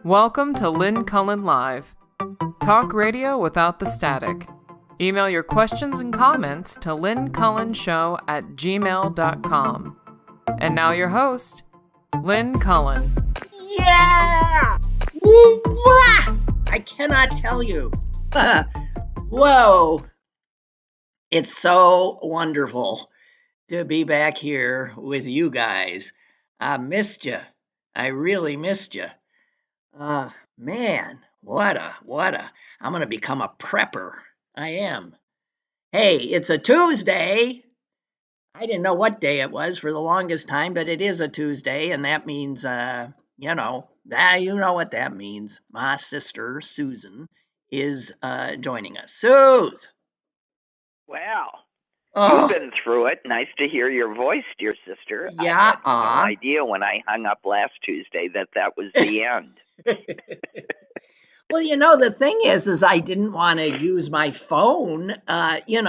Welcome to Lynn Cullen Live. Talk radio without the static. Email your questions and comments to lynncullenshow@gmail.com. And now your host, Lynn Cullen. Yeah! Woo-wah! I cannot tell you. Whoa. It's so wonderful to be back here with you guys. I missed you. I really missed you. Man, I'm going to become a prepper. I am. Hey, it's a Tuesday. I didn't know what day it was for the longest time, but it is a Tuesday, and that means, you know what that means. My sister, Susan, is joining us. Suze! Wow. Oh, You've been through it. Nice to hear your voice, dear sister. yeah. I had no idea when I hung up last Tuesday that was the end. Well, the thing is I didn't want to use my phone. You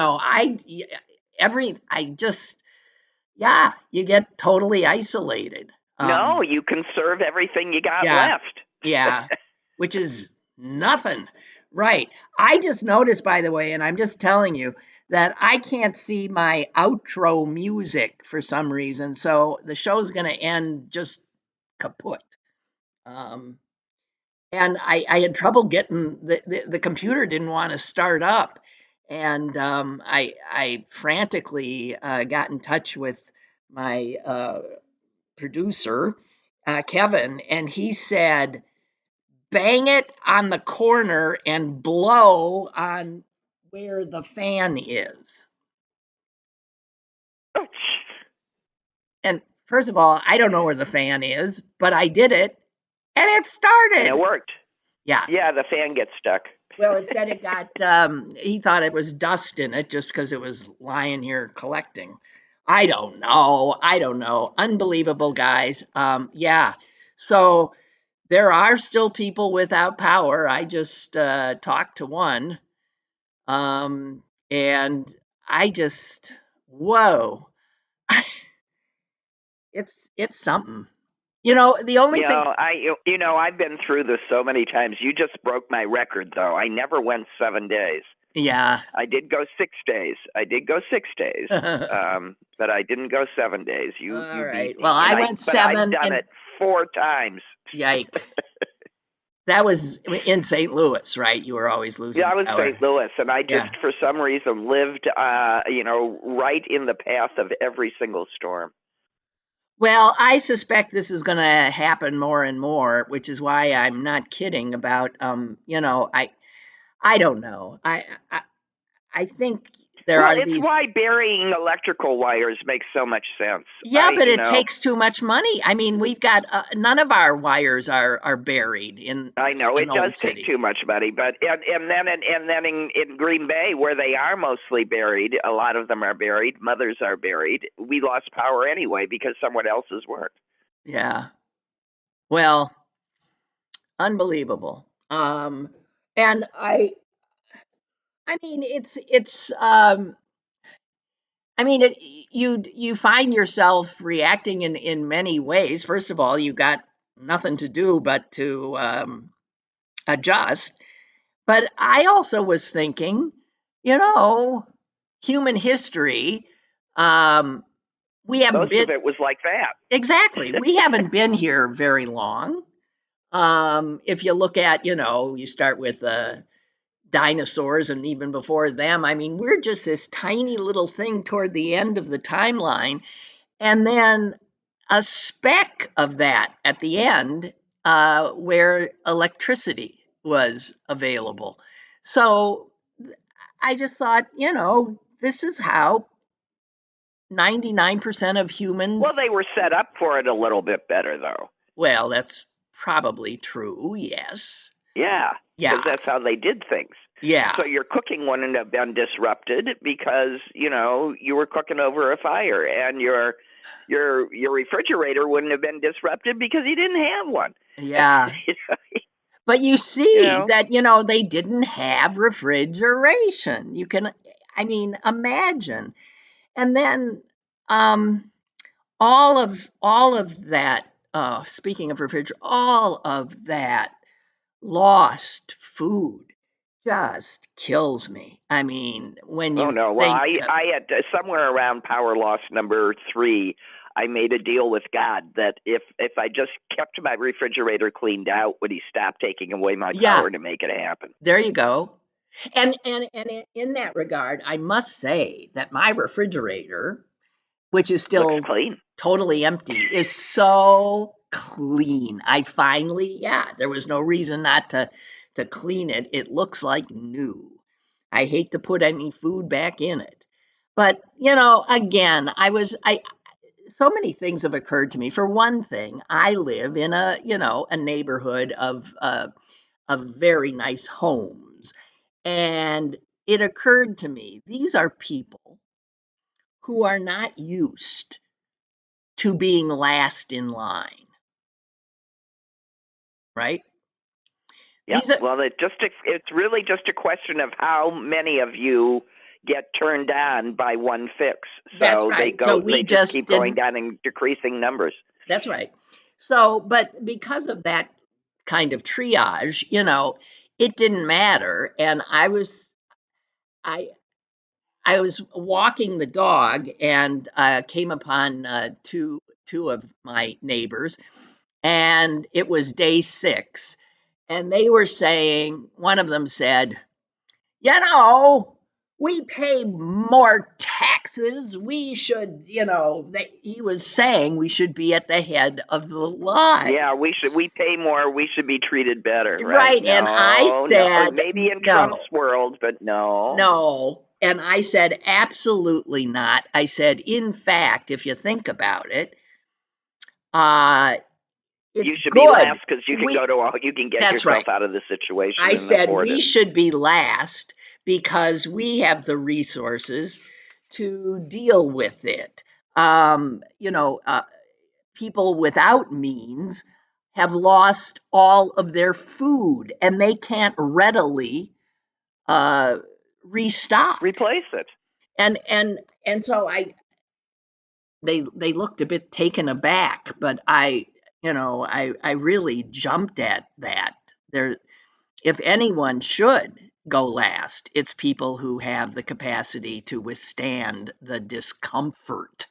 get totally isolated. No, you conserve everything you got yeah. left. Yeah, which is nothing. Right. I just noticed, by the way, and I'm just telling you, that I can't see my outro music for some reason. So the show's going to end just kaput. And I had trouble getting the computer didn't want to start up. And I frantically got in touch with my producer, Kevin, and he said, bang it on the corner and blow on where the fan is. And first of all, I don't know where the fan is, but I did it and it started. And it worked. Yeah. Yeah, the fan gets stuck. Well, it said it got, he thought it was dust in it just because it was lying here collecting. I don't know. Unbelievable, guys. Yeah. So there are still people without power. I just talked to one. And I just, whoa. It's something. The only thing. I've been through this so many times. You just broke my record, though. I never went 7 days. Yeah. I did go 6 days. But I didn't go 7 days. You right. beat me. Well, I went 7. But I've done it 4 times. Yike. That was in St. Louis, right? You were always losing power. Yeah, I was St. Louis, and I just, for some reason, lived, right in the path of every single storm. Well, I suspect this is going to happen more and more, which is why I'm not kidding about, I don't know. I think it's why burying electrical wires makes so much sense. Yeah, but it takes too much money. I mean, we've got none of our wires are buried in. I know it does take too much money, but and then in Green Bay, where they are mostly buried, a lot of them are buried. Mothers are buried. We lost power anyway because someone else's worked. Yeah. Well, unbelievable. And I mean, you find yourself reacting in many ways. First of all, you got nothing to do but to adjust. But I also was thinking, human history, we haven't Most of it was like that. Exactly. We haven't been here very long. If you look at, you start with dinosaurs, and even before them, I mean, we're just this tiny little thing toward the end of the timeline, and then a speck of that at the end where electricity was available. So I just thought, this is how 99% of humans. Well, they were set up for it a little bit better, though. Well, that's probably true, yes. Yeah, because that's how they did things. Yeah. So your cooking wouldn't have been disrupted because, you were cooking over a fire, and your refrigerator wouldn't have been disrupted because you didn't have one. Yeah. But you see that, they didn't have refrigeration. You can, imagine. And then all of that, speaking of refrigerator, all of that lost food just kills me. I mean, when Oh you no! Well, think, I had somewhere around power loss number 3. I made a deal with God that if I just kept my refrigerator cleaned out, would He stop taking away my yeah, power to make it happen? there you go. And in that regard, I must say that my refrigerator, which is Looks still clean. totally empty, is so clean. I finally, there was no reason not to clean it. It looks like new. I hate to put any food back in it. But, again, so many things have occurred to me. For one thing, I live in a neighborhood of very nice homes. And it occurred to me, these are people who are not used to being last in line, right? Yeah. These are Well, it's really just a question of how many of you get turned on by one fix. That's So right. So they we just just keep going didn't. down in decreasing numbers. That's right. So, but because of that kind of triage, it didn't matter. And I I was walking the dog and came upon two of my neighbors, and it was day 6, and they were saying, one of them said, we pay more taxes. We should, he was saying we should be at the head of the line. Yeah, we pay more. We should be treated better, right? Right. And I No, or said, maybe in Trump's no, world, but no. no. And I said, absolutely not. I said, in fact, if you think about it, uh, You it's should be good. last because you can you can get That's right. yourself out of the situation I and said afford we it. should be last because we have the resources to deal with it. People without means have lost all of their food and they can't readily restock. Replace it. And so they looked a bit taken aback, but I really jumped at that. There, if anyone should go last, it's people who have the capacity to withstand the discomfort.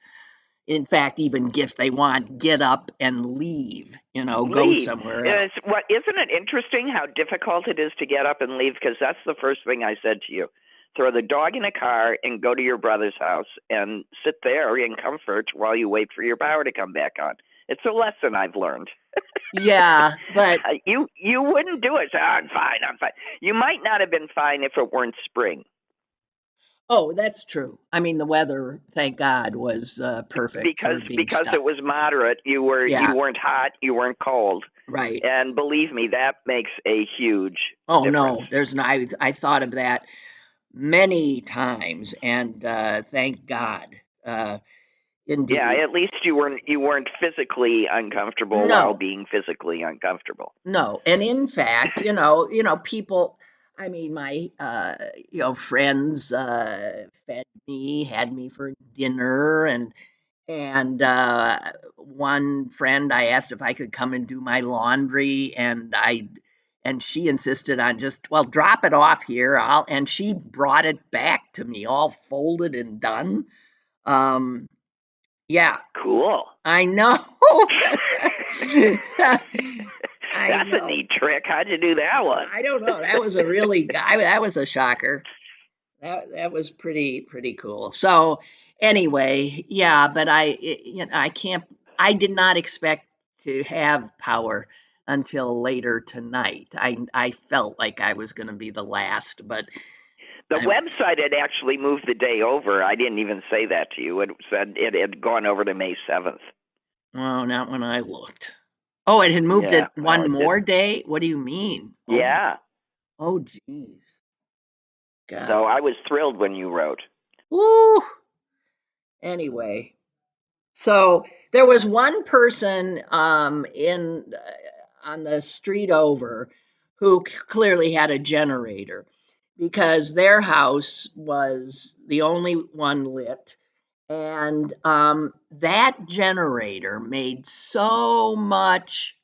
In fact, even if they want, get up and leave, go Leave. somewhere else. Isn't it interesting how difficult it is to get up and leave? Because that's the first thing I said to you. Throw the dog in a car and go to your brother's house and sit there in comfort while you wait for your power to come back on. It's a lesson I've learned. Yeah, but you wouldn't do it. I'm fine. You might not have been fine if it weren't spring. oh, that's true. I mean, the weather, thank God, was perfect for being stuck. It was moderate. You Yeah, weren't hot. You weren't cold. right. And believe me, that makes a huge Oh difference. no, there's no. I thought of that many times, and thank God. Yeah, Indeed. at least you weren't physically uncomfortable while No, being physically uncomfortable. no. And in fact, people, I mean, my, friends fed me, had me for dinner, and one friend, I asked if I could come and do my laundry, and she insisted on just, well, drop it off here. And she brought it back to me all folded and done. Yeah, Cool. I know. I That's a know. neat trick. How'd you do that one? I don't know. That was that was a shocker. That was pretty cool. So anyway, yeah, but I can't. I did not expect to have power until later tonight. I felt like I was going to be the last, but The I'm website had actually moved the day over. I didn't even say that to you. It said it had gone over to May 7th. well, not when I looked. Oh, it had moved Yeah, it well, one it did. more day. What do you mean? Yeah. Oh, geez, God. So I was thrilled when you wrote. Woo. Anyway, so there was one person in on the street over who clearly had a generator because their house was the only one lit, and that generator made so much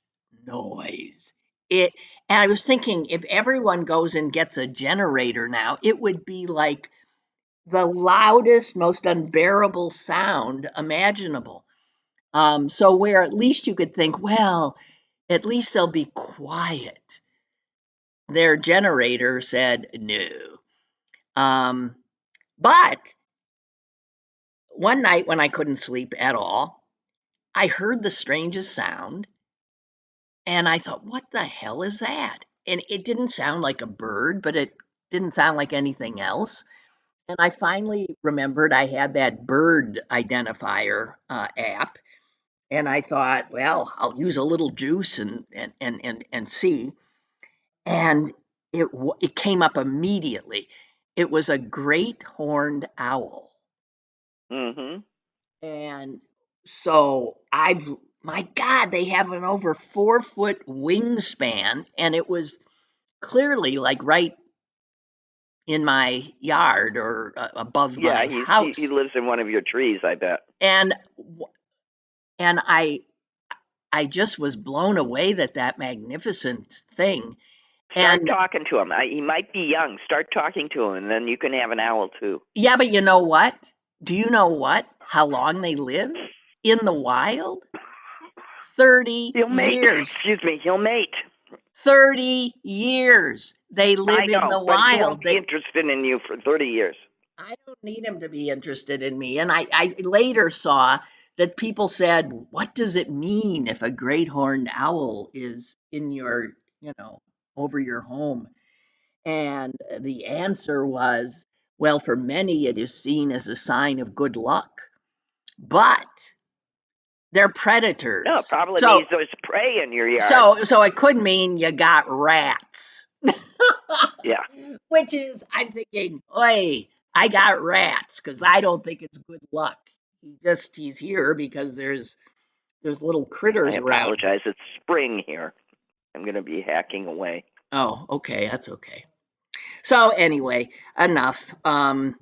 noise. And I was thinking, if everyone goes and gets a generator now, it would be like the loudest, most unbearable sound imaginable. So where at least you could think, well, at least they'll be quiet. Their generator said no. But one night when I couldn't sleep at all, I heard the strangest sound, and I thought, what the hell is that? And it didn't sound like a bird, but it didn't sound like anything else. And I finally remembered I had that bird identifier app, and I thought, well, I'll use a little juice and see. And it came up immediately. It was a great horned owl. Mm-hmm. And so my God, they have an over 4-foot wingspan, and it was clearly like right in my yard or above Yeah, my he house. lives in one of your trees, I bet. And I just was blown away that magnificent thing. Start And talking to him. He might be young. Start talking to him, and then you can have an owl too. yeah, but you know what? Do you know what? How long they live in the wild? 30 He'll mate. years. Excuse me. He'll mate. 30 years they I live in know, the but he won't wild. be interested in you for 30 years. I don't need him to be interested in me. And I later saw that people said, what does it mean if a great horned owl is in your, over your home? And the answer was, well, for many, it is seen as a sign of good luck, but they're No, predators. probably So, means there's prey in your yard. so it could mean you got rats. Yeah. Which is, I'm thinking, oi, I got rats because I don't think it's good luck. He's here because there's little I critters around. apologize. It's spring here. I'm going to be hacking away. Oh, okay, that's okay. So anyway, enough. But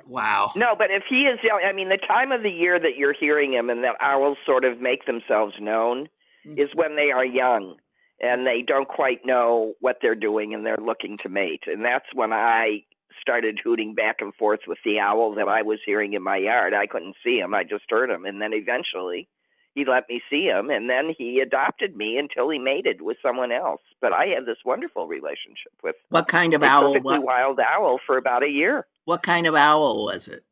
wow. No, but if he is young, I mean, the time of the year that you're hearing him and the owls sort of make themselves known is when they are young and they don't quite know what they're doing and they're looking to mate. And that's when I started hooting back and forth with the owl that I was hearing in my yard. I couldn't see him. I just heard him. And then eventually he let me see him, and then he adopted me until he mated with someone else. But I had this wonderful relationship with What kind of a owl? perfectly wild owl for about a year. What kind of owl was it?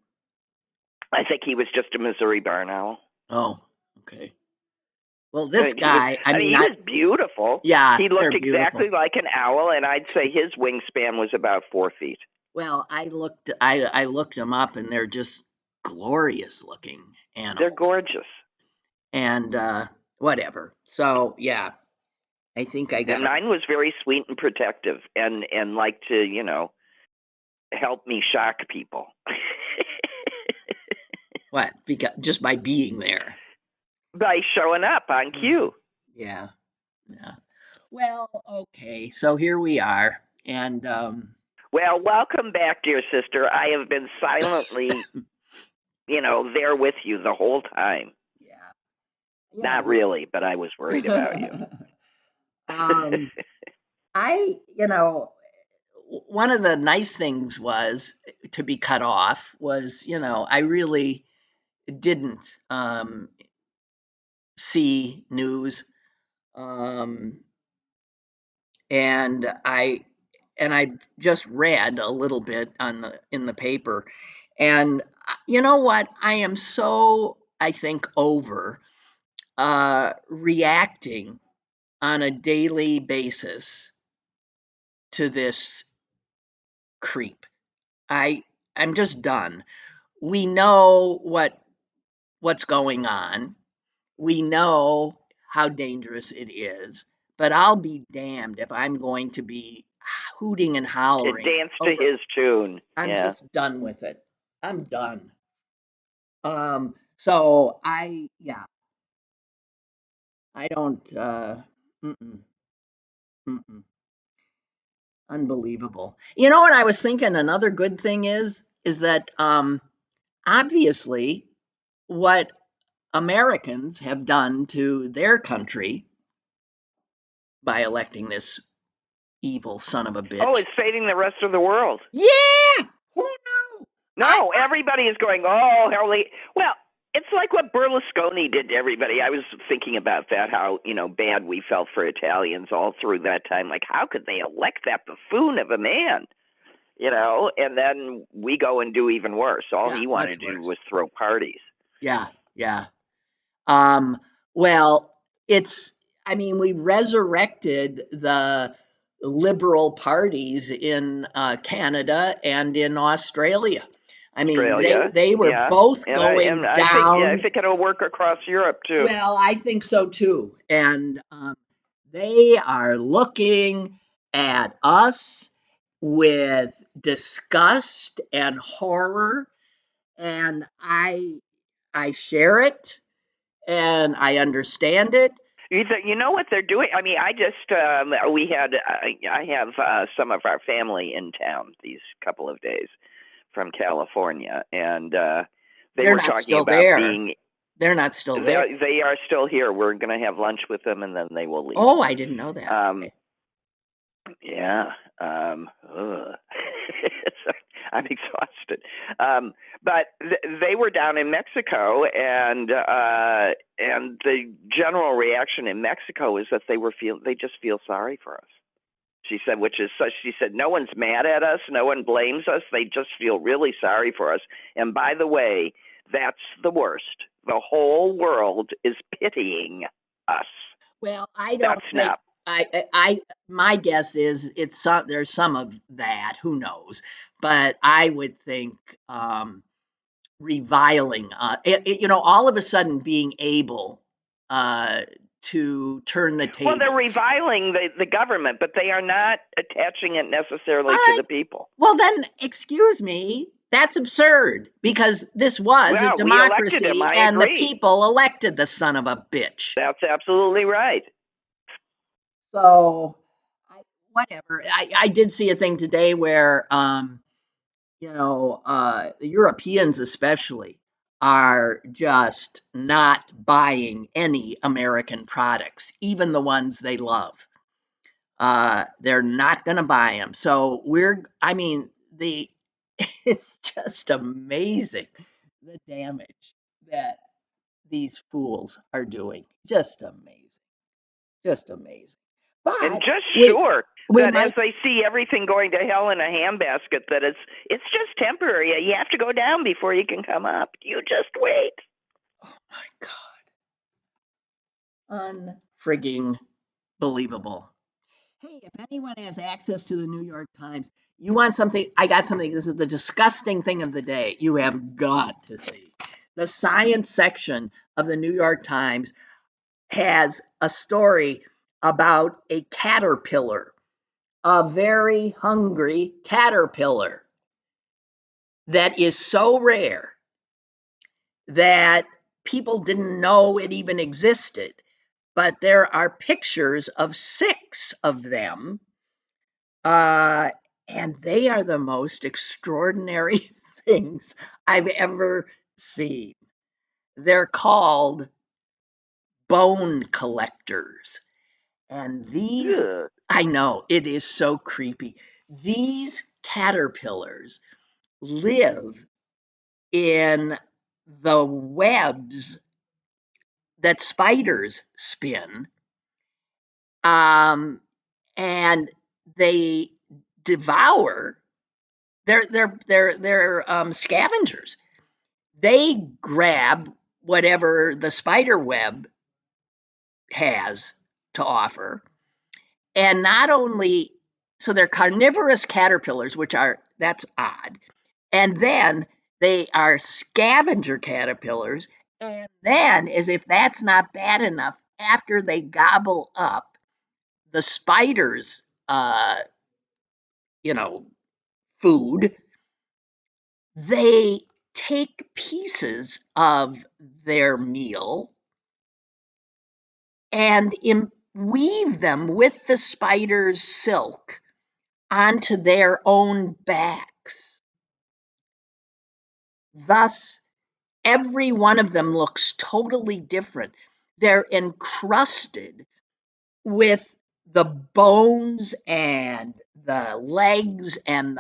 I think he was just a Missouri barn owl. Oh, okay. Well, this guy, he was beautiful. Yeah, he looked beautiful. exactly like an owl, and I'd say his wingspan was about 4 feet. Well, I looked them up, and they're just glorious looking animals. They're gorgeous. And whatever. So yeah, I think I got. And mine was very sweet and protective, and liked to help me shock people. What? Because just by being there. By showing up on cue. Yeah. Well, okay. So here we are, and well, welcome back, dear sister. I have been silently, there with you the whole time. Yeah. Not really, but I was worried about you. One of the nice things was to be cut off was, I really didn't see news, and I just read a little bit in the paper, and you know what? I am so, I think, over reacting on a daily basis to this creep. I'm just done. We know what's going on. We know how dangerous it is, but I'll be damned if I'm going to be hooting and hollering. To dance to his tune. I'm just done with it. I'm done. So I don't. Unbelievable. You know what I was thinking? Another good thing is that obviously what Americans have done to their country by electing this evil son of a bitch. Oh, it's fading the rest of the world. Yeah! Who knew? No, everybody is going, oh, well, it's like what Berlusconi did to everybody. I was thinking about that, how, bad we felt for Italians all through that time. Like, how could they elect that buffoon of a man? And then we go and do even worse. All he wanted to do was throw parties. Yeah. Well, we resurrected the liberal parties in Canada and in Australia. They were both going down. I think it'll work across Europe too. Well, I think so too. And they are looking at us with disgust and horror, and I share it and I understand it. You know what they're doing? I mean, I have some of our family in town these couple of days from California, and they were talking about being. They're not still there. They are still here. We're going to have lunch with them, and then they will leave. Oh, I didn't know that. Okay. Yeah. I'm exhausted. But they were down in Mexico, and the general reaction in Mexico is that they just feel sorry for us. She said, no one's mad at us, no one blames us. They just feel really sorry for us. And by the way, that's the worst. The whole world is pitying us. Well, I don't think. My guess is there's some of that. Who knows? But I would think reviling, all of a sudden being able to turn the tables. Well, they're reviling the government, but they are not attaching it necessarily to the people. Well, then, excuse me, that's absurd, because this was a democracy, and the people elected the son of a bitch. That's absolutely right. So, whatever. I did see a thing today where, the Europeans especially are just not buying any American products, even the ones they love. They're not going to buy them. So it's just amazing the damage that these fools are doing. Just amazing. But and just sure that as they see everything going to hell in a handbasket, that it's just temporary. You have to go down before you can come up. You just wait. Oh my God. Unfrigging believable. Hey, if anyone has access to the New York Times, you want something? I got something. This is the disgusting thing of the day. You have got to see. The science section of the New York Times has a story about a caterpillar, a very hungry caterpillar that is so rare that people didn't know it even existed. But there are pictures of 6 of them, and they are the most extraordinary things I've ever seen. They're called bone collectors. And these, I know, it is so creepy. These caterpillars live in the webs that spiders spin, and they devour. They're scavengers. They grab whatever the spider web has to offer, and not only so they're carnivorous caterpillars, that's odd, and then they are scavenger caterpillars, and then, as if that's not bad enough, after they gobble up the spider's food, they take pieces of their meal and weave them with the spider's silk onto their own backs. Thus, every one of them looks totally different. They're encrusted with the bones and the legs and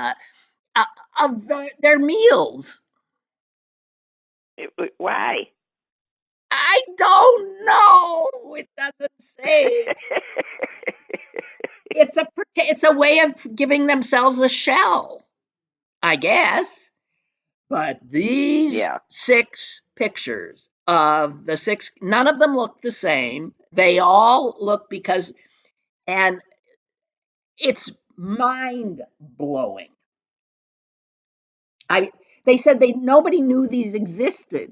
their meals. Why? I don't know. It doesn't say. It's a way of giving themselves a shell, I guess. But these 6 pictures of the 6, none of them look the same. They all look and it's mind blowing. They said nobody knew these existed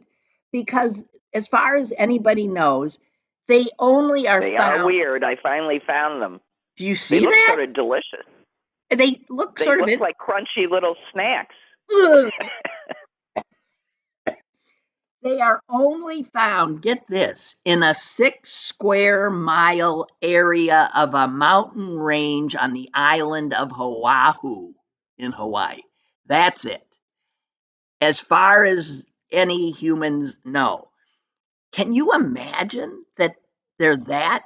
because, as far as anybody knows, they only are They found. are weird. I finally found them. Do you see they look that? Sort of delicious. They look like crunchy little snacks. They are only found, get this, in a 6 square mile area of a mountain range on the island of Oahu in Hawaii. That's it. As far as any humans know. Can you imagine that they're that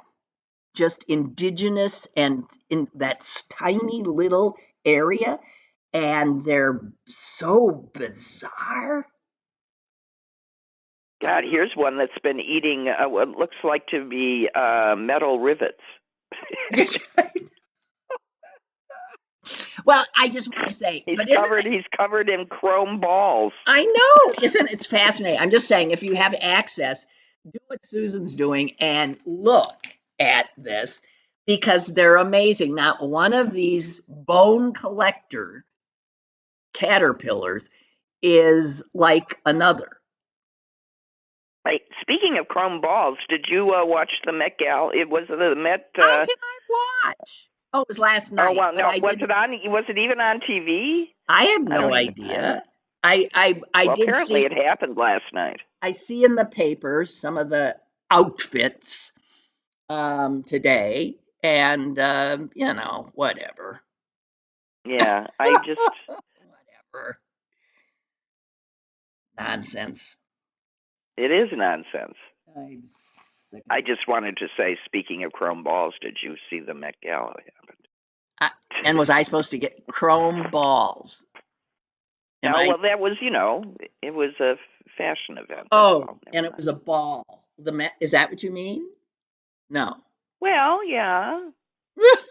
just indigenous and in that tiny little area, and they're so bizarre? God, here's one that's been eating what looks like to be metal rivets. Well, I just want to say, he's covered in chrome balls. I know, isn't it fascinating? I'm just saying, if you have access, do what Susan's doing and look at this because they're amazing. Not one of these bone collector caterpillars is like another. Right. Speaking of chrome balls, did you watch the Met Gala? It was the Met. How can I watch? Oh, it was last night. Oh well, no. Was it even on TV? I have no idea. I did apparently see. It happened last night. I see in the papers some of the outfits today, and whatever. Yeah, I just whatever. Nonsense. It is nonsense. I'm sick. I just wanted to say, speaking of chrome balls, did you see the Met Gala happened? And was I supposed to get chrome balls? Well, that was, it was a fashion event. Oh, and it was a ball. Is that what you mean? No. Well, yeah.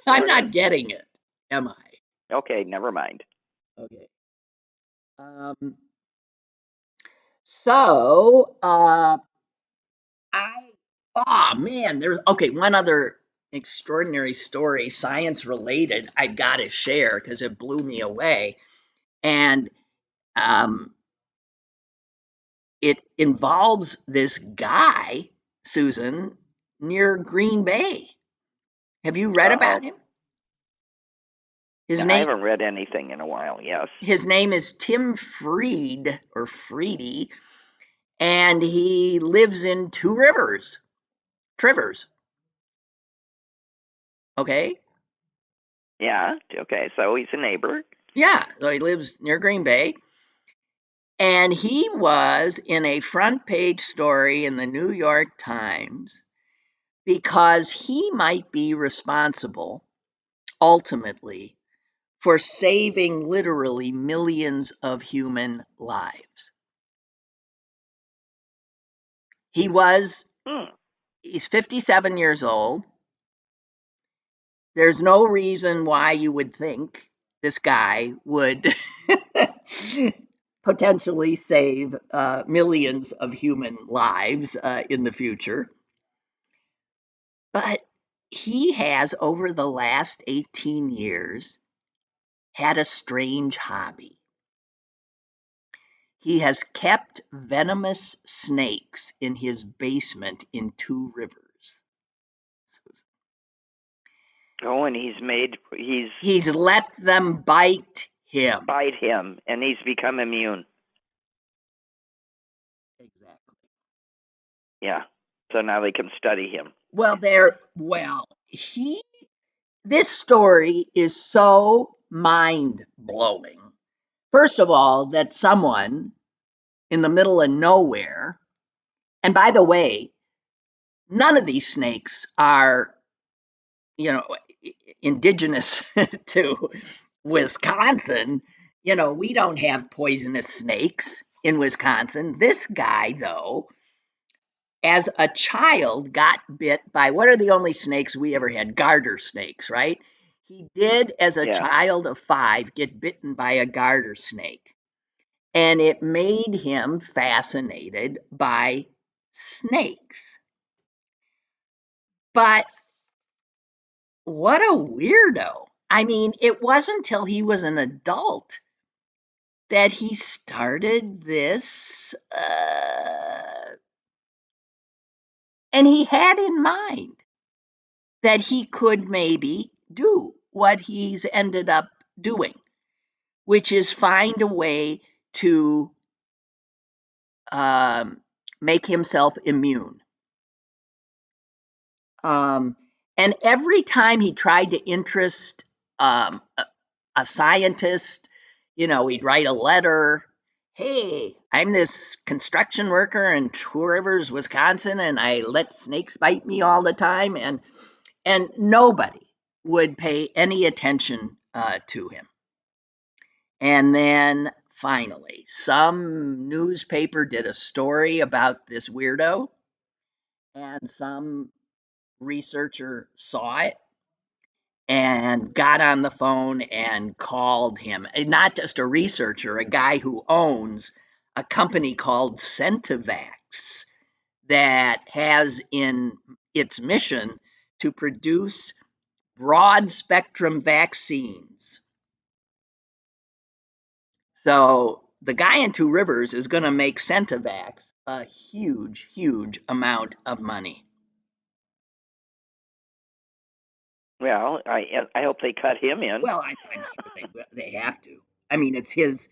I'm not getting it, am I? Okay, never mind. Okay. So, there's one other extraordinary story, science related, I've got to share because it blew me away. And it involves this guy, Susan, near Green Bay. Have you read about him? I haven't read anything in a while, yes. His name is Tim Fried, or Freedy, and he lives in Two Rivers. Trivers. Okay? Yeah, okay, so he's a neighbor. Yeah, so he lives near Green Bay. And he was in a front page story in the New York Times because he might be responsible, ultimately, for saving literally millions of human lives. He's 57 years old. There's no reason why you would think this guy would potentially save millions of human lives in the future. But he has, over the last 18 years, had a strange hobby. He has kept venomous snakes in his basement in Two Rivers. Oh, and he's let them bite him. And he's become immune. Exactly. Yeah. So now they can study him. This story is so mind-blowing. First of all, that someone in the middle of nowhere, and by the way, none of these snakes are, indigenous to Wisconsin, we don't have poisonous snakes in Wisconsin. This guy, though, as a child, got bit by, what are the only snakes we ever had? Garter snakes, right? He did, as a child of 5, get bitten by a garter snake. And it made him fascinated by snakes. But what a weirdo. I mean, it wasn't until he was an adult that he started this, and he had in mind that he could maybe do what he's ended up doing, which is find a way to make himself immune. And every time he tried to interest a scientist, he'd write a letter. Hey, I'm this construction worker in Two Rivers, Wisconsin, and I let snakes bite me all the time. And nobody would pay any attention to him. And then finally, some newspaper did a story about this weirdo, and some researcher saw it and got on the phone and called him. And not just a researcher, a guy who owns a company called Centivax that has in its mission to produce broad spectrum vaccines. So the guy in Two Rivers is going to make Centivax a huge, huge amount of money. Well, I hope they cut him in. Well, I'm sure they have to. I mean, it's his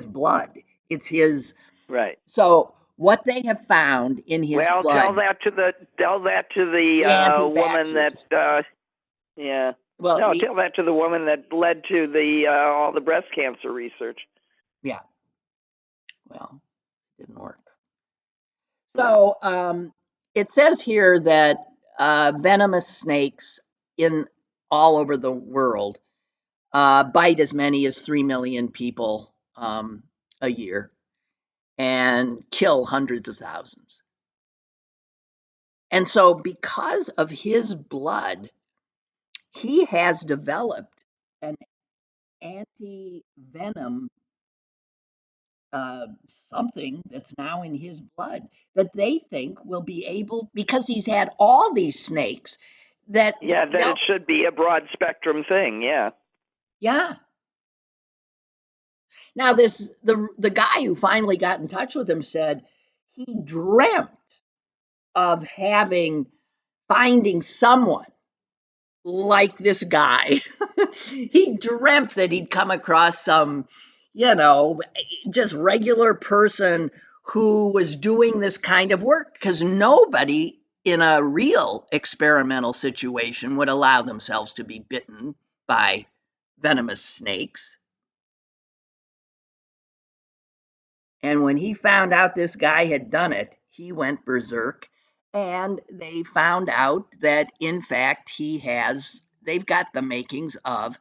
blood. It's his. Right. So what they have found in his blood. Well, tell that to the woman that. Yeah. Well, no, tell that to the woman that led to the all the breast cancer research. Yeah. Well, it didn't work. So it says here that venomous snakes in all over the world bite as many as 3 million people a year and kill hundreds of thousands. And so because of his blood, he has developed an anti-venom something that's now in his blood that they think will be able, because he's had all these snakes, that it should be a broad spectrum thing. Yeah. Now the guy who finally got in touch with him said he dreamt of finding someone like this guy. He dreamt that he'd come across some, just regular person who was doing this kind of work, because nobody in a real experimental situation would allow themselves to be bitten by venomous snakes. And when he found out this guy had done it, he went berserk. And they found out that, in fact, they've got the makings of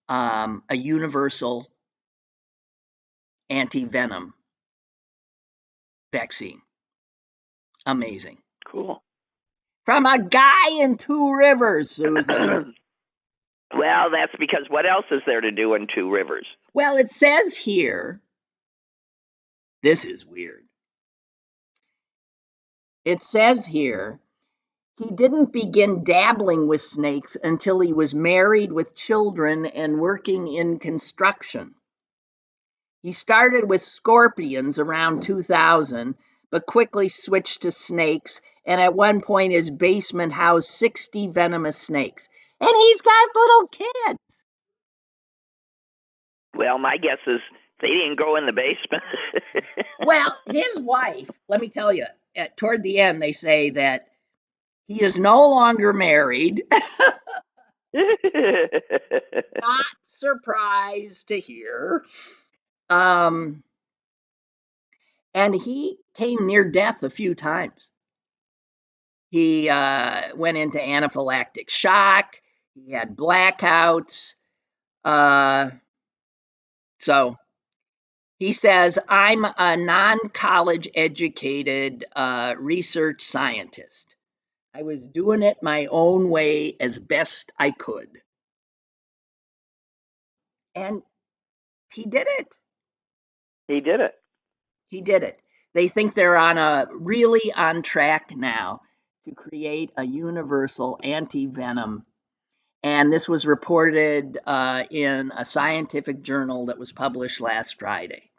a universal anti-venom vaccine. Amazing. Cool. From a guy in Two Rivers, Susan. Well, that's because what else is there to do in Two Rivers? Well, it says here, this is weird. It says here, he didn't begin dabbling with snakes until he was married with children and working in construction. He started with scorpions around 2000, but quickly switched to snakes, and at one point his basement housed 60 venomous snakes. And he's got little kids. Well, my guess is they didn't go in the basement. Well, his wife, let me tell you, toward the end, they say that he is no longer married. Not surprised to hear. And he came near death a few times. He went into anaphylactic shock. He had blackouts. So he says, I'm a non-college educated research scientist. I was doing it my own way as best I could. And he did it. He did it. He did it. They think they're really on track now to create a universal anti-venom. And this was reported in a scientific journal that was published last Friday.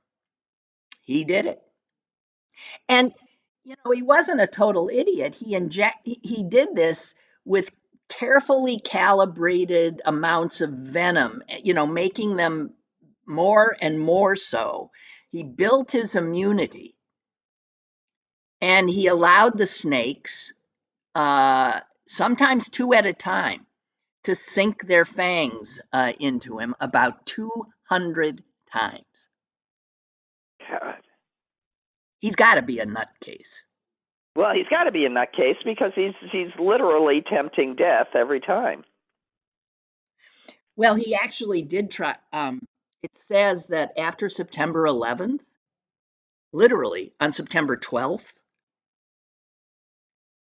He did it. And he wasn't a total idiot. He did this with carefully calibrated amounts of venom, making them more and more so. He built his immunity, and he allowed the snakes, sometimes two at a time, to sink their fangs into him about 200 times. God. He's got to be a nutcase. Well, he's got to be a nutcase because he's literally tempting death every time. Well, he actually did try. It says that after September 11th, literally on September 12th,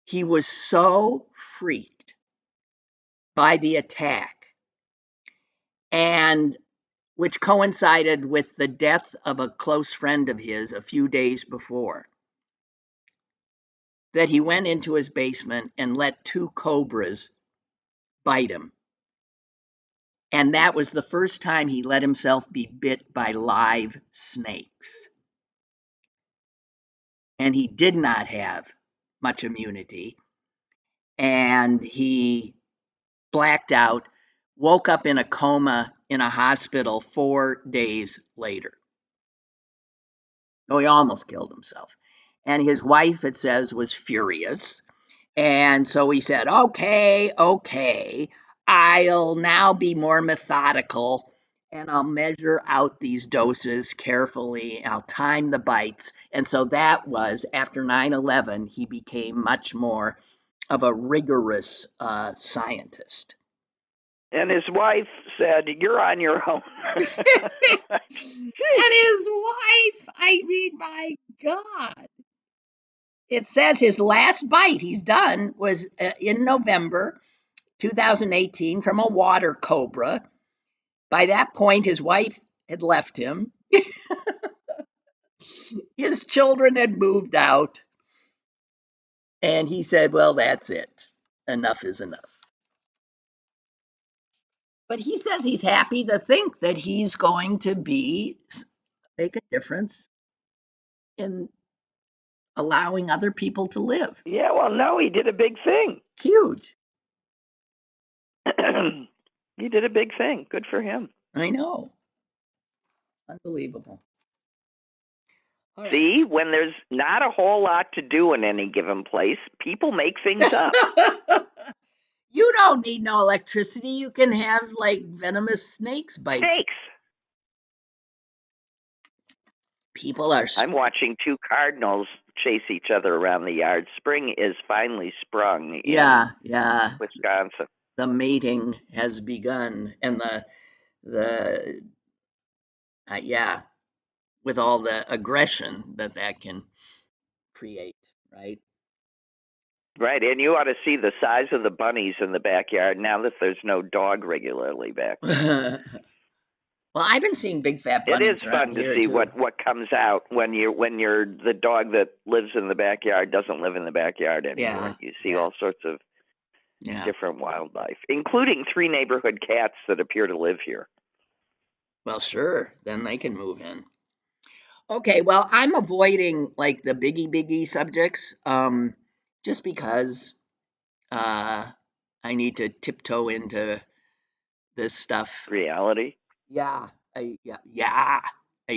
he was so freaked by the attack, and which coincided with the death of a close friend of his a few days before, that he went into his basement and let two cobras bite him. And that was the first time he let himself be bit by live snakes. And he did not have much immunity. And he blacked out, woke up in a coma in a hospital 4 days later. Oh, he almost killed himself. And his wife, it says, was furious. And so he said, okay, I'll now be more methodical, and I'll measure out these doses carefully. I'll time the bites. And so that was, after 9/11, he became much more of a rigorous scientist. And his wife said, "You're on your own." And his wife, I mean, my God. It says his last bite he's done was in November 2018 from a water cobra. By that point, his wife had left him. His children had moved out. And he said, well, that's it. Enough is enough. But he says he's happy to think that he's going to make a difference in allowing other people to live. Yeah, well, no, he did a big thing. Huge. He did a big thing. Good for him. I know. Unbelievable. Right. See, when there's not a whole lot to do in any given place, people make things up. You don't need no electricity. You can have like venomous snakes bite. Snakes. People are. I'm watching two cardinals chase each other around the yard. Spring is finally sprung in Wisconsin. The mating has begun, and with all the aggression that can create, right? Right, and you ought to see the size of the bunnies in the backyard now that there's no dog regularly back there. Well, I've been seeing big fat bunnies. It is fun to see what comes out when the dog that lives in the backyard doesn't live in the backyard anymore. You see all sorts of different wildlife, including 3 neighborhood cats that appear to live here. Well, sure, then they can move in. Okay, well, I'm avoiding like the biggie subjects, just because I need to tiptoe into this stuff. Reality? Yeah, I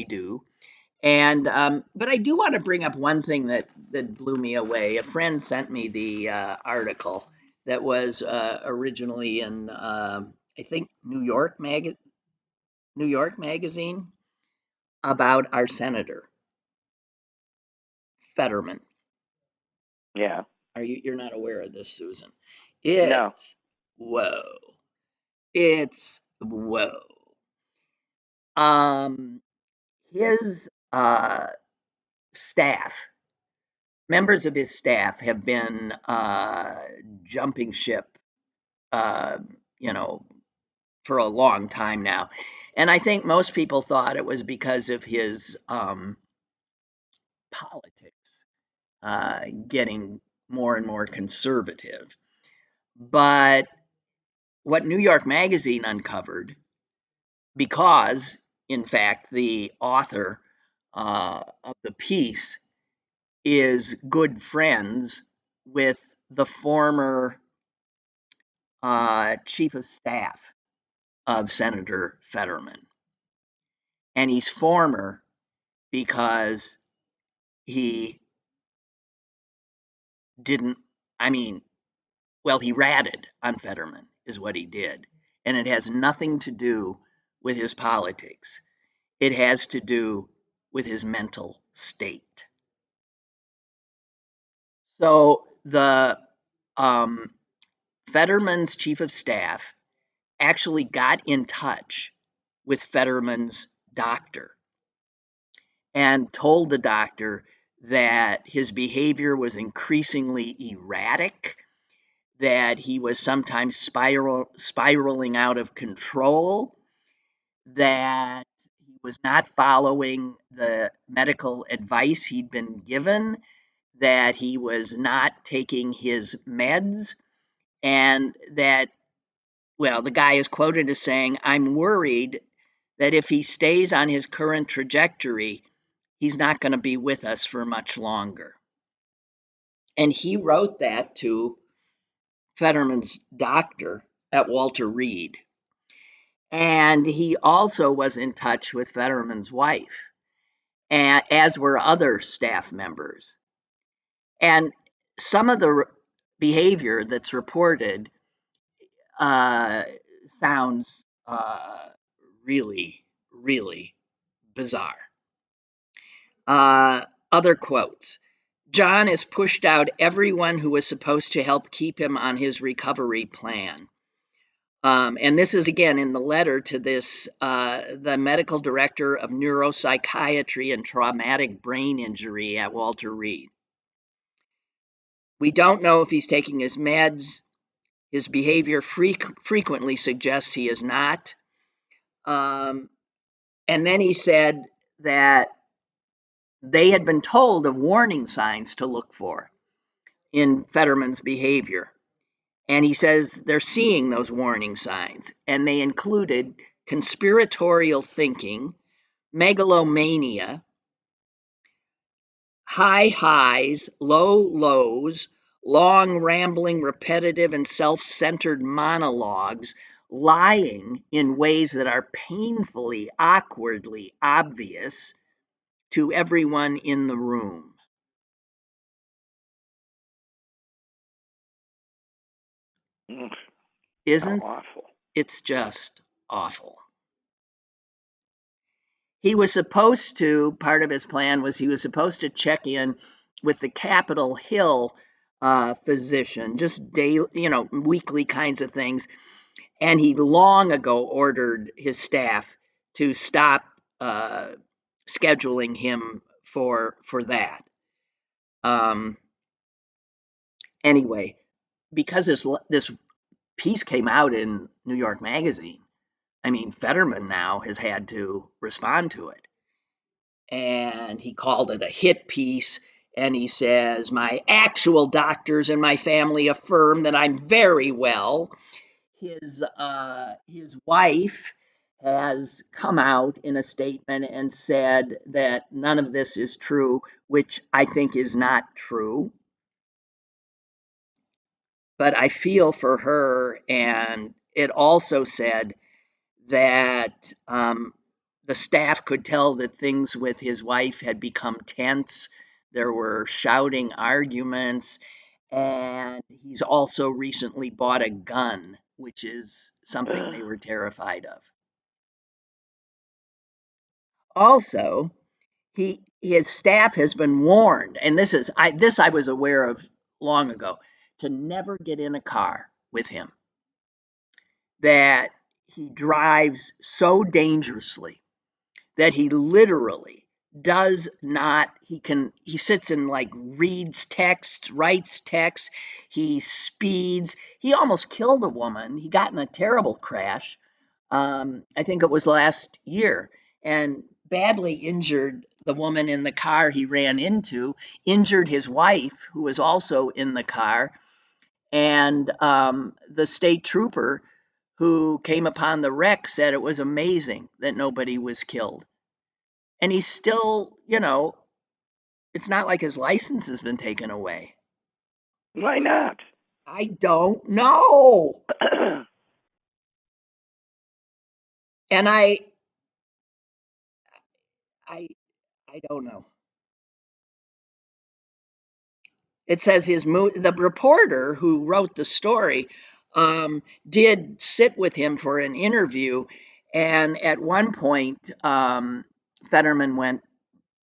do. And but I do want to bring up one thing that blew me away. A friend sent me the article that was originally in I think New York Magazine about our senator Fetterman. Yeah. You're not aware of this, Susan? No. Whoa. It's whoa. His staff, members of his staff, have been jumping ship, uh, you know, for a long time now, and I think most people thought it was because of his politics getting more and more conservative. But what New York Magazine uncovered, because in fact the author of the piece is good friends with the former chief of staff of Senator Fetterman. And he's former because he didn't, I mean, well, he ratted on Fetterman, is what he did. And it has nothing to do with his politics, it has to do with his mental state. So the Fetterman's chief of staff actually got in touch with Fetterman's doctor and told the doctor that his behavior was increasingly erratic, that he was sometimes spiraling out of control, that he was not following the medical advice he'd been given, that he was not taking his meds, and that, well, the guy is quoted as saying, "I'm worried that if he stays on his current trajectory, he's not going to be with us for much longer." And he wrote that to Fetterman's doctor at Walter Reed. And he also was in touch with Fetterman's wife, as were other staff members. And some of the behavior that's reported sounds really, really bizarre. Other quotes: "John has pushed out everyone who was supposed to help keep him on his recovery plan." And this is again in the letter to this, the medical director of neuropsychiatry and traumatic brain injury at Walter Reed. "We don't know if he's taking his meds. His behavior frequently suggests he is not." And then he said that they had been told of warning signs to look for in Fetterman's behavior. And he says they're seeing those warning signs, and they included conspiratorial thinking, megalomania, high highs, low lows, long, rambling, repetitive, and self-centered monologues, lying in ways that are painfully, awkwardly obvious to everyone in the room. Isn't awful? It's just awful. He was supposed to, part of his plan was he was supposed to check in with the Capitol Hill physician, just daily, weekly kinds of things. And he long ago ordered his staff to stop scheduling him for that. Anyway, because this piece came out in New York Magazine, I mean, Fetterman now has had to respond to it. And he called it a hit piece. And he says, "My actual doctors and my family affirm that I'm very well." His wife has come out in a statement and said that none of this is true, which I think is not true. But I feel for her, and it also said that the staff could tell that things with his wife had become tense. There were shouting arguments, and he's also recently bought a gun, which is something they were terrified of. Also, his staff has been warned, and this I was aware of long ago, to never get in a car with him. That he drives so dangerously that he literally does not, he sits and like reads text, writes text, he speeds. He almost killed a woman. He got in a terrible crash. I think it was last year, and badly injured the woman in the car he ran into, injured his wife, who was also in the car, and the state trooper who came upon the wreck said it was amazing that nobody was killed. And he's still, it's not like his license has been taken away. Why not? I don't know. And I don't know. It says the reporter who wrote the story did sit with him for an interview, and at one point, Fetterman went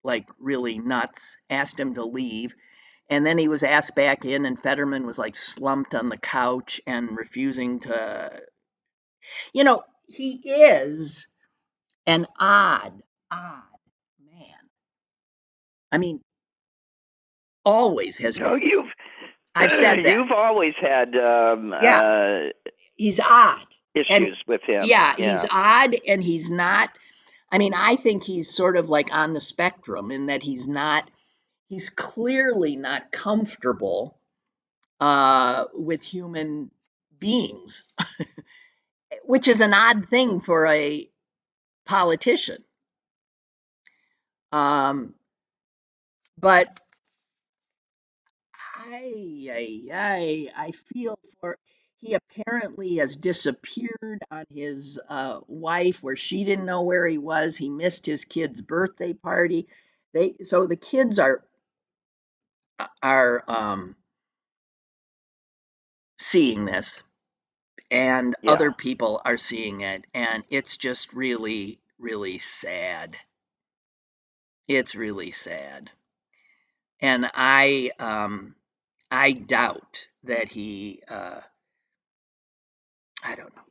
like really nuts, asked him to leave, and then he was asked back in, and Fetterman was like slumped on the couch and refusing to. He is an odd man. I mean, always has been. I've said that. You've always had he's odd. Issues with him. Yeah, he's odd, and he's not. I mean, I think he's sort of like on the spectrum in that he's clearly not comfortable with human beings, which is an odd thing for a politician. But I feel for. He apparently has disappeared on his wife, where she didn't know where he was. He missed his kid's birthday party. So the kids are seeing this, and other people are seeing it, and it's just really, really sad. It's really sad, and I doubt that he. I don't know.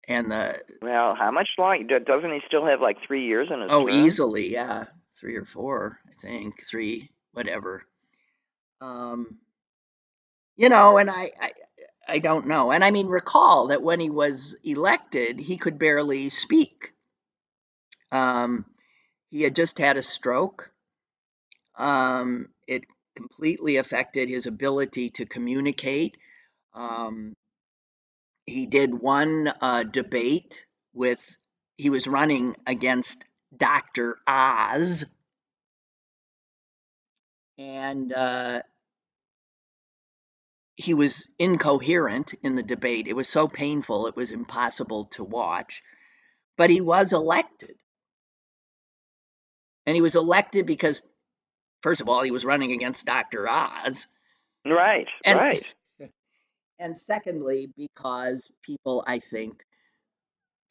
And how much longer? Doesn't he still have like 3 years in his term? Easily, yeah, 3 or 4, I think, 3, whatever. And I don't know. And I mean, recall that when he was elected, he could barely speak. He had just had a stroke. It completely affected his ability to communicate. He did one debate he was running against Dr. Oz, and he was incoherent in the debate. It was so painful, it was impossible to watch. But he was elected. And he was elected because, first of all, he was running against Dr. Oz. Right. And secondly, because people, I think,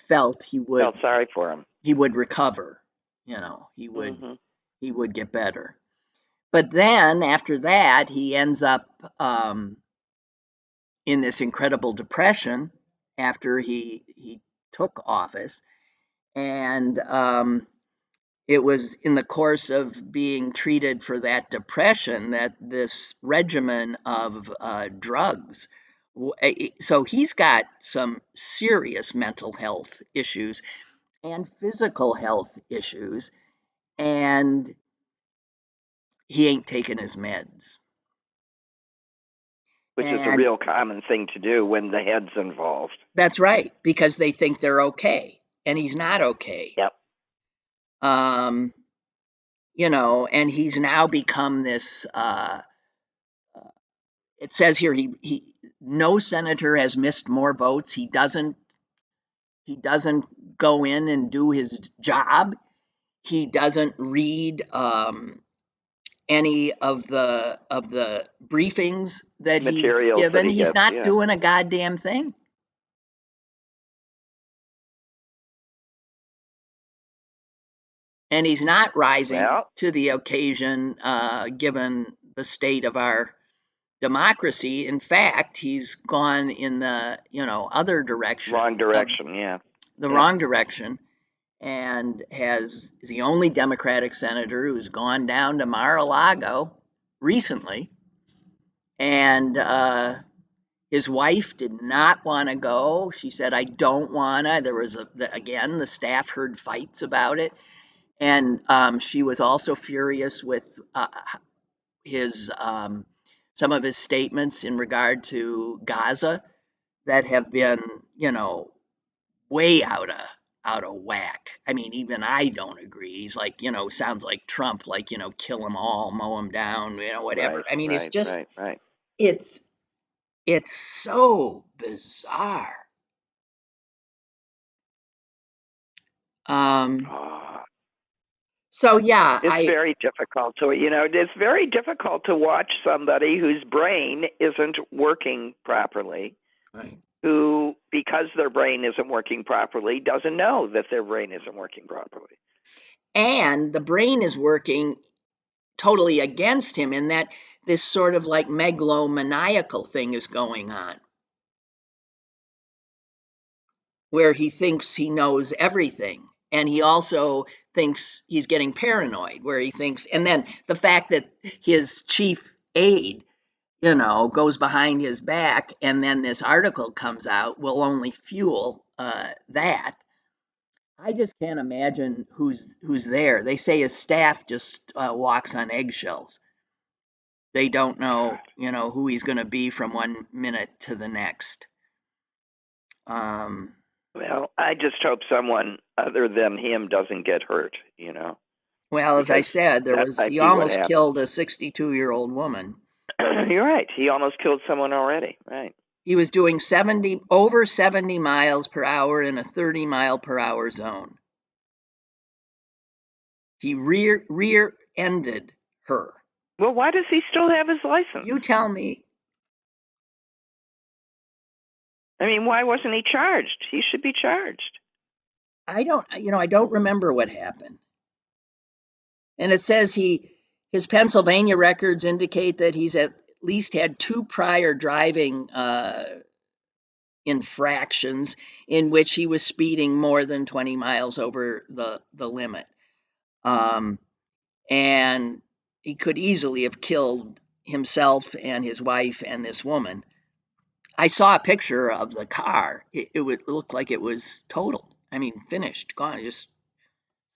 felt felt sorry for him. He would recover. He would get better. But then after that, he ends up in this incredible depression after he took office. And it was in the course of being treated for that depression that this regimen of drugs. So he's got some serious mental health issues and physical health issues, and he ain't taking his meds. Which is a real common thing to do when the head's involved. That's right, because they think they're okay, and he's not okay. Yep. And he's now become this. It says here no senator has missed more votes. He doesn't go in and do his job. He doesn't read any of the briefings that he's given. He's not doing a goddamn thing. And he's not rising to the occasion, given the state of our democracy. In fact, he's gone in the other direction, wrong direction. wrong direction, and is the only Democratic senator who's gone down to Mar-a-Lago recently, and his wife did not want to go. She said, "I don't want to." There was again, the staff heard fights about it, and she was also furious with his some of his statements in regard to Gaza that have been, way out of whack. I mean, even I don't agree. He's like, sounds like Trump, like, kill them all, mow them down, whatever. Right, I mean, it's just, right. it's so bizarre. So yeah, it's very difficult to it's very difficult to watch somebody whose brain isn't working properly. Right. Who, because their brain isn't working properly, doesn't know that their brain isn't working properly. And the brain is working totally against him, in that this sort of like megalomaniacal thing is going on, where he thinks he knows everything. And he also thinks he's getting paranoid, where he thinks, and then the fact that his chief aide, goes behind his back, and then this article comes out, will only fuel that. I just can't imagine who's there. They say his staff just walks on eggshells. They don't know, who he's going to be from one minute to the next. Well, I just hope someone other than him doesn't get hurt, Well, as I said, he almost killed a 62-year-old woman. You're right. He almost killed someone already. Right. He was doing over 70 miles per hour in a 30-mile-per-hour zone. He rear-ended her. Well, why does he still have his license? You tell me. I mean, why wasn't he charged? He should be charged. I don't remember what happened. And it says his Pennsylvania records indicate that he's at least had 2 prior driving infractions in which he was speeding more than 20 miles over the limit. And he could easily have killed himself and his wife and this woman. I saw a picture of the car. It would look like it was totaled. I mean, finished, gone.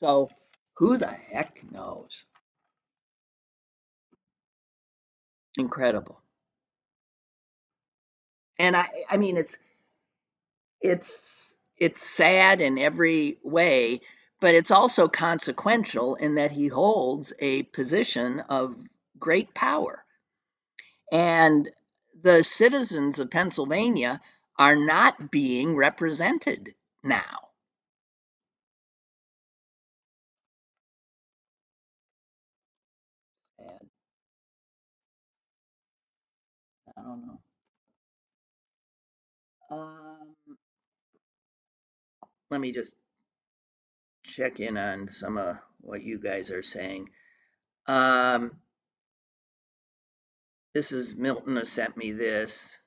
So who the heck knows? Incredible. And I mean, it's sad in every way, but it's also consequential in that he holds a position of great power. And the citizens of Pennsylvania are not being represented now. Sad. I don't know. Let me just check in on some of what you guys are saying. This is Milton who sent me this.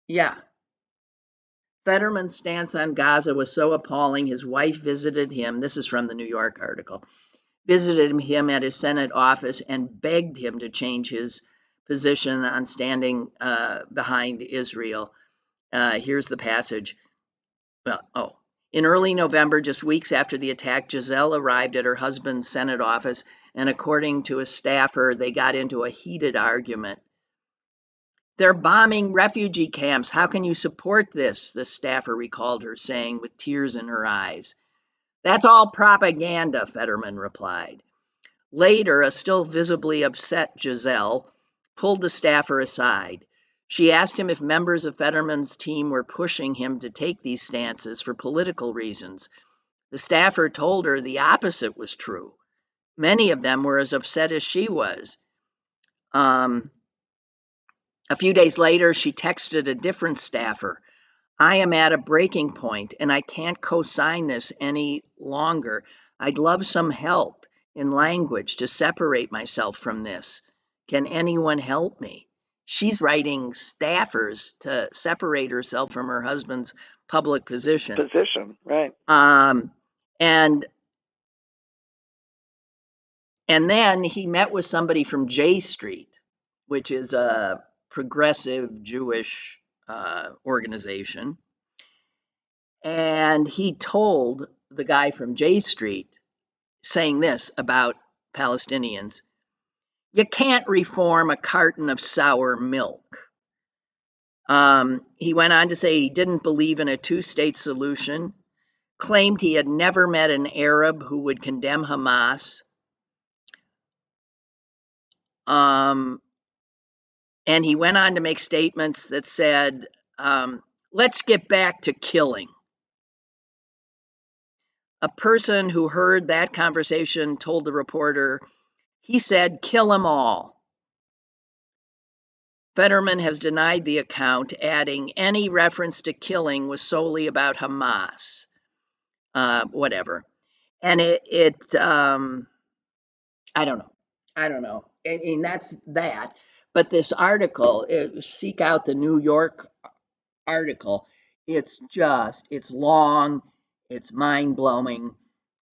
Yeah. Fetterman's stance on Gaza was so appalling, his wife visited him. This is from the New York article. Visited him at his Senate office and begged him to change his position on standing behind Israel. Here's the passage. In early November, just weeks after the attack, Giselle arrived at her husband's Senate office, and according to a staffer, they got into a heated argument. They're bombing refugee camps. How can you support this? The staffer recalled her saying with tears in her eyes. That's all propaganda, Fetterman replied. Later, a still visibly upset Giselle pulled the staffer aside. She asked him if members of Fetterman's team were pushing him to take these stances for political reasons. The staffer told her the opposite was true. Many of them were as upset as she was. A few days later, she texted a different staffer. I am at a breaking point and I can't co-sign this any longer. I'd love some help. in language to separate myself from this. Can anyone help me? She's writing staffers to separate herself from her husband's public position. Right. And then he met with somebody from J Street, which is a progressive Jewish organization. And he told the guy from J Street, saying this about Palestinians: you can't reform a carton of sour milk. He went on to say he didn't believe in a two-state solution, claimed he had never met an Arab who would condemn Hamas. And he went on to make statements that said, let's get back to killing. A person who heard that conversation told the reporter, he said, kill them all. Fetterman has denied the account, adding any reference to killing was solely about Hamas. Whatever. And I don't know. I mean, that's that. But this article, seek out the New York article. It's long, it's mind-blowing,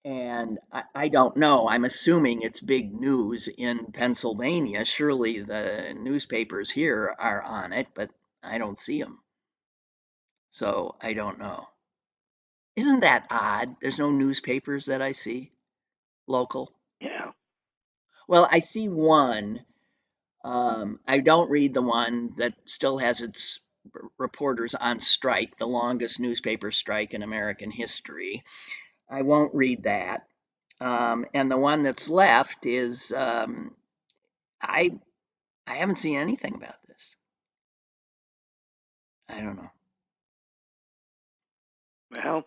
and I don't know. I'm assuming it's big news in Pennsylvania. Surely the newspapers here are on it, but I don't see them. So I don't know. Isn't that odd? There's no newspapers that I see local. Yeah. Well, I see one. I don't read the one that still has its reporters on strike, the longest newspaper strike in American history. I won't read that. And the one that's left is I haven't seen anything about this. I don't know. Well,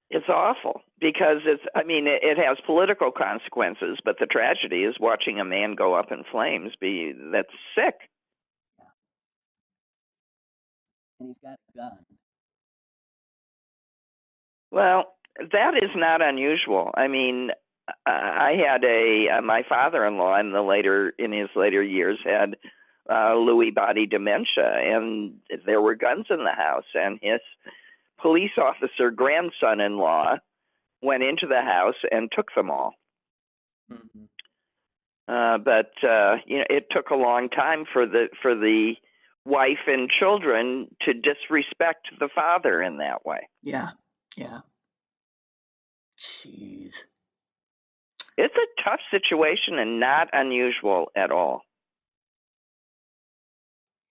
it's awful because it has political consequences, but the tragedy is watching a man go up in flames. That's sick. And he's got a gun. Well, that is not unusual. I mean, I had my father-in-law in his later years had Lewy body dementia, and there were guns in the house, and his police officer grandson-in-law went into the house and took them all. Mm-hmm. But it took a long time for the wife and children to disrespect the father in that way. Yeah. Jeez. It's a tough situation and not unusual at all.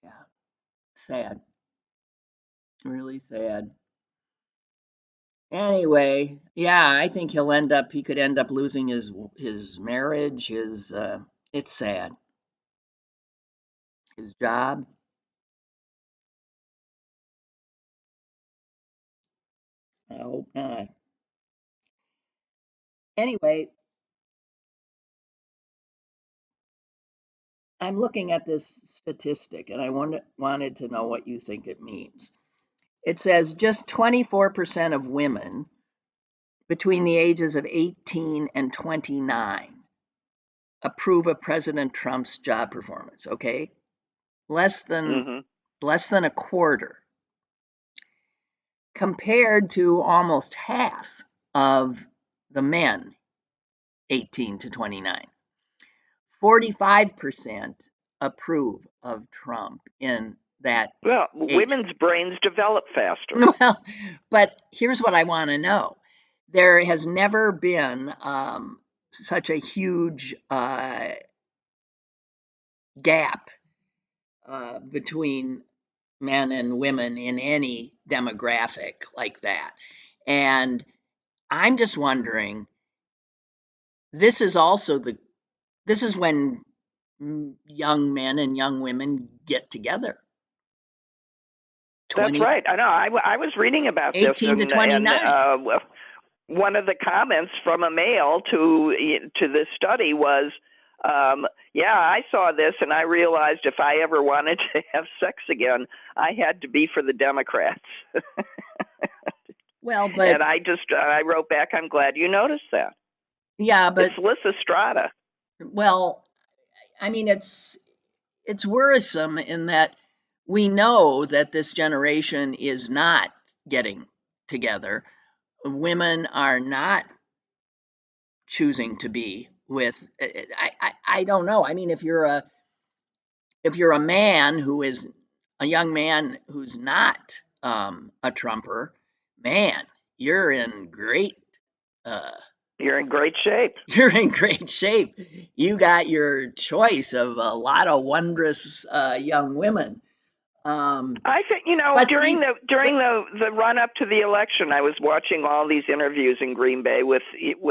Yeah. Sad. Really sad. Anyway, yeah, I think he could end up losing his marriage, it's sad. His job. I hope not. Anyway, I'm looking at this statistic and I wanted to know what you think it means. It says just 24% of women between the ages of 18 and 29 approve of President Trump's job performance, okay? Less than a quarter, compared to almost half of the men 18 to 29. 45% approve of Trump in that Well, age. Women's brains develop faster. Well, but here's what I want to know. There has never been such a huge gap between men and women in any demographic like that. And I'm just wondering, this is when young men and young women get together. That's right. I know. I was reading about 18 this. to 29. One of the comments from a male to this study was, yeah, I saw this and I realized if I ever wanted to have sex again, I had to be for the Democrats. Well, but and I wrote back, I'm glad you noticed that. Yeah, but It's Lysistrata. well, I mean, it's worrisome in that we know that this generation is not getting together. Women are not choosing to be with. I don't know. I mean, if you're a man who is a young man who's not a Trumper, man, you're in great. Uh, You're in great shape. you're in great shape. You got your choice of a lot of wondrous young women. I think But during see, the run up to the election, I was watching all these interviews in Green Bay with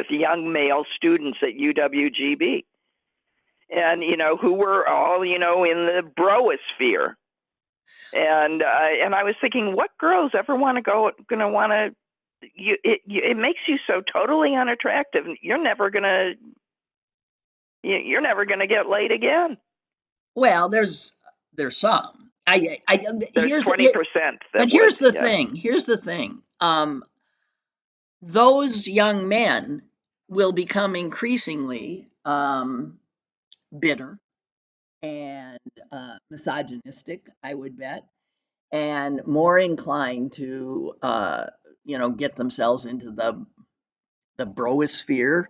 young male students at UWGB, and who were all in the broosphere, and I was thinking, what girls ever want to want to? It makes you so totally unattractive. You're never gonna get laid again. well, there's some. There's Here's 20% but that here's would. the thing. Here's the thing. Those young men will become increasingly bitter and misogynistic, I would bet, and more inclined to get themselves into the broosphere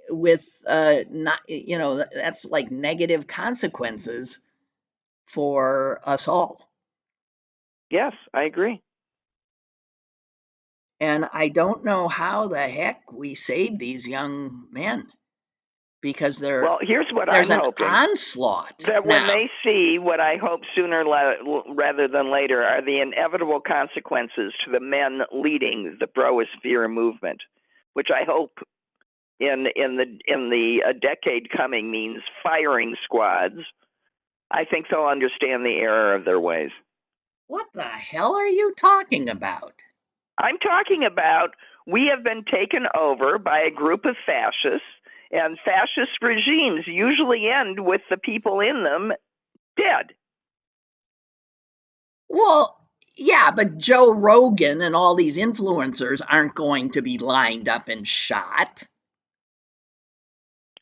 with not that's like negative consequences for us all. Yes, I agree. And I don't know how the heck we save these young men because Well, here's what there's I'm an hoping. onslaught That when now. they see what I hope sooner rather than later are the inevitable consequences to the men leading the broosphere movement, which I hope in the a decade coming means firing squads, I think they'll understand the error of their ways. What the hell are you talking about? I'm talking about we have been taken over by a group of fascists, and fascist regimes usually end with the people in them dead. Well, yeah, but Joe Rogan and all these influencers aren't going to be lined up and shot.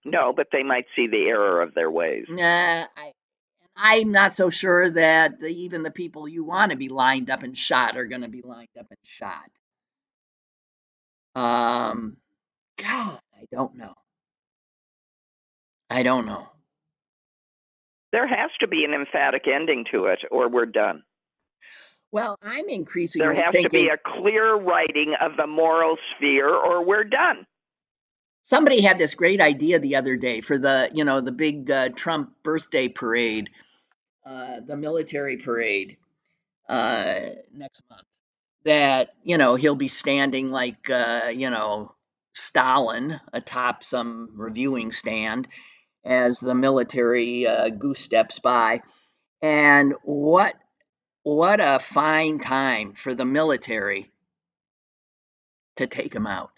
No, but they might see the error of their ways. Nah, I'm not so sure that even the people you want to be lined up and shot are going to be lined up and shot. God, I don't know. I don't know. There has to be an emphatic ending to it, or we're done. Well, I'm There increasingly has to be thinking a clear writing of the moral sphere, or we're done. somebody had this great idea the other day for the big Trump birthday parade, the military parade next month. That he'll be standing like Stalin atop some reviewing stand as the military goose steps by. And what a fine time for the military to take him out.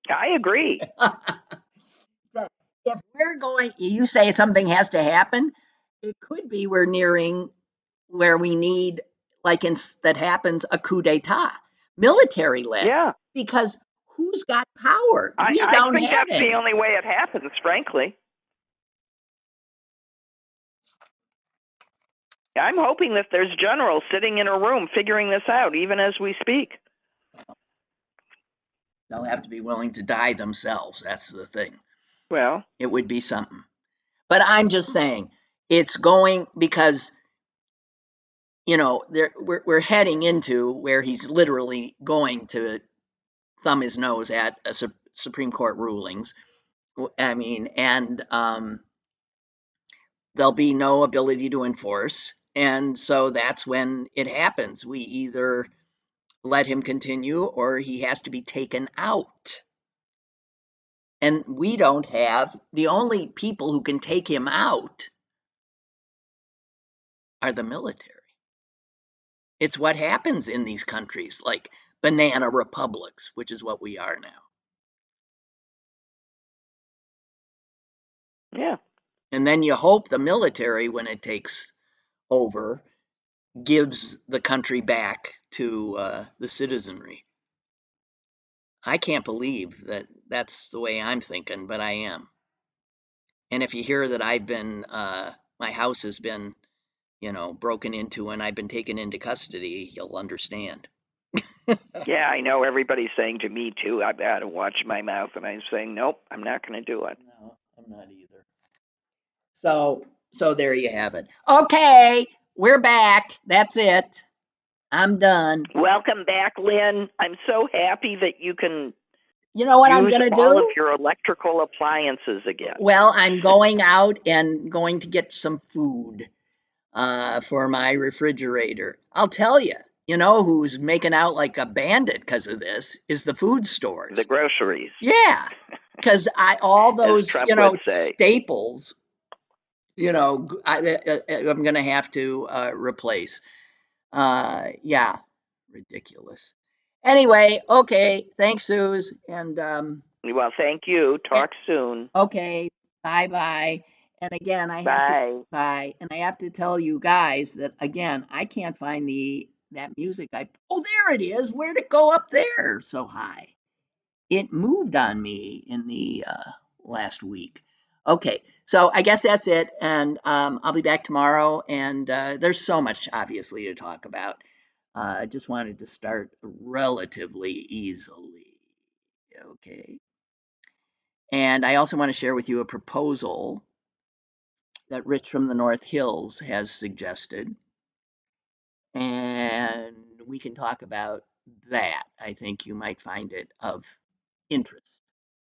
I agree. If we're going, you say something has to happen, it could be we're nearing where we need, like that happens, a coup d'etat, military led, Yeah. because who's got power? We I don't think have that's the any. only way it happens, frankly. I'm hoping that there's generals sitting in a room figuring this out, even as we speak. They'll have to be willing to die themselves. That's the thing. Well, it would be something. But I'm just saying, it's going because we're heading into where he's literally going to thumb his nose at Supreme Court rulings. I mean, and there'll be no ability to enforce, and so that's when it happens. We either let him continue or he has to be taken out. And we don't have, the only people who can take him out are the military. It's what happens in these countries like banana republics, which is what we are now. yeah. And then you hope the military, when it takes over, gives the country back to the citizenry. I can't believe that that's the way I'm thinking, but I am. And if you hear that I've been, my house has been, broken into and I've been taken into custody, you'll understand. Yeah, I know everybody's saying to me too, I've got to watch my mouth, and I'm saying, nope, I'm not going to do it. No, I'm not either. So there you have it. Okay, we're back. That's it. I'm done. Welcome back, Lynn. I'm so happy that you can You know what I'm use going to all do? of your electrical appliances again. Well, I'm going out and going to get some food for my refrigerator. I'll tell you, who's making out like a bandit because of this is the food stores. The groceries. Yeah, because all those, Trump would say. staples, I'm going to have to replace. Yeah, ridiculous. Anyway, okay, thanks, Suze, and Well, thank you. Talk soon. okay, bye. And again, bye. And I have to tell you guys that again, I can't find that music. Oh, there it is. Where'd it go up there so high? It moved on me in the last week. Okay, so I guess that's it, and I'll be back tomorrow. And there's so much, obviously, to talk about. I just wanted to start relatively easily. Okay. And I also want to share with you a proposal that Rich from the North Hills has suggested. And we can talk about that. I think you might find it of interest.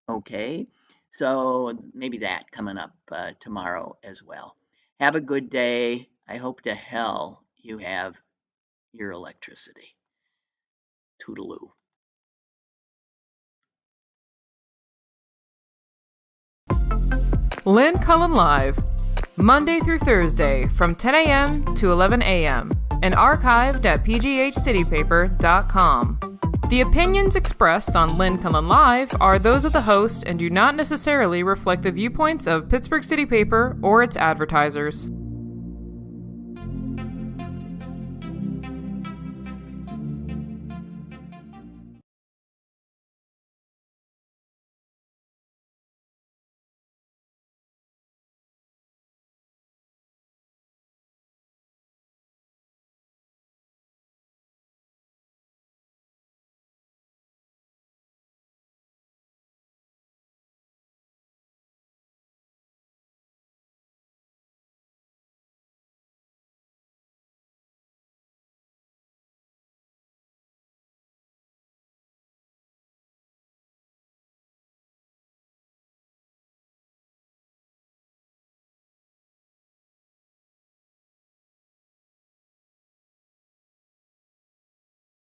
Okay. So maybe that coming up tomorrow as well. Have a good day. I hope to hell you have your electricity. Toodaloo. Lynn Cullen Live, Monday through Thursday from 10 a.m. to 11 a.m. and archived at pghcitypaper.com. The opinions expressed on Lynn Cullen Live are those of the host and do not necessarily reflect the viewpoints of Pittsburgh City Paper or its advertisers.